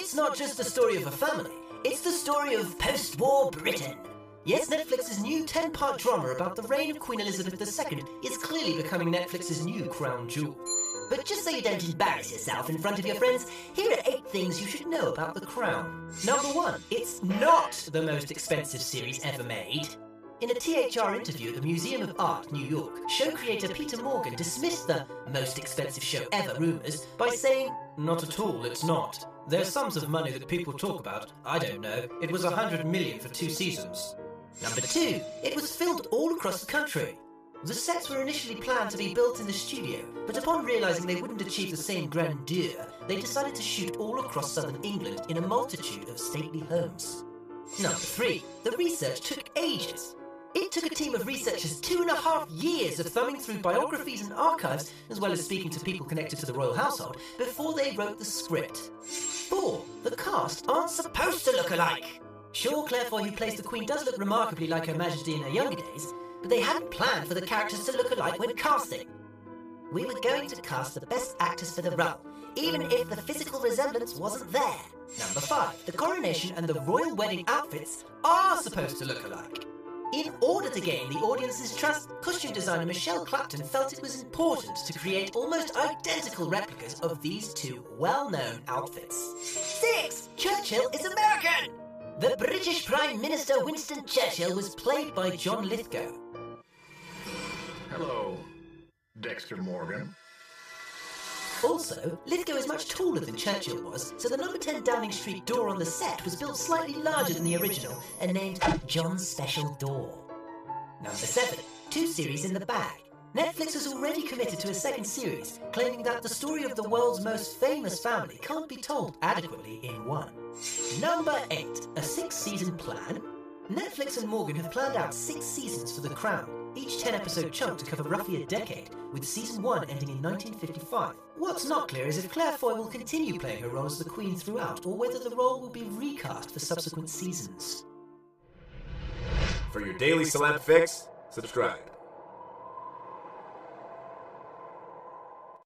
It's not just the story of a family, it's the story of post-war Britain. Yes, Netflix's new 10-part drama about the reign of Queen Elizabeth II is clearly becoming Netflix's new crown jewel. But just so you don't embarrass yourself in front of your friends, here are 8 things you should know about The Crown. Number 1, it's not the most expensive series ever made. In a THR interview at the Museum of Art, New York, show creator Peter Morgan dismissed the most expensive show ever rumours by saying, "Not at all, it's not. There's sums of money that people talk about. I don't know. It was 100 million for 2 seasons. Number 2, it was filmed all across the country. The sets were initially planned to be built in the studio, but upon realising they wouldn't achieve the same grandeur, they decided to shoot all across southern England in a multitude of stately homes. Number 3, the research took ages. It took a team of researchers 2.5 years of thumbing through biographies and archives, as well as speaking to people connected to the royal household, before they wrote the script. 4, the cast aren't supposed to look alike. Sure, Claire Foy, who plays the Queen, does look remarkably like Her Majesty in her younger days, but they hadn't planned for the characters to look alike when casting. We were going to cast the best actors for the role, even if the physical resemblance wasn't there. Number 5, the coronation and the royal wedding outfits are supposed to look alike. In order to gain the audience's trust, costume designer Michelle Clapton felt it was important to create almost identical replicas of these 2 well-known outfits. 6, Churchill is American! The British Prime Minister Winston Churchill was played by John Lithgow. Hello, Dexter Morgan. Also, Lithgow is much taller than Churchill was, so the number 10 Downing Street door on the set was built slightly larger than the original and named John's Special Door. Number 7, 2 series in the bag. Netflix has already committed to a second series, claiming that the story of the world's most famous family can't be told adequately in one. Number 8, a 6-season plan. Netflix and Morgan have planned out 6 seasons for The Crown, each 10-episode chunk to cover roughly a decade, with season 1 ending in 1955. What's not clear is if Claire Foy will continue playing her role as the Queen throughout, or whether the role will be recast for subsequent seasons. For your daily celeb fix, subscribe.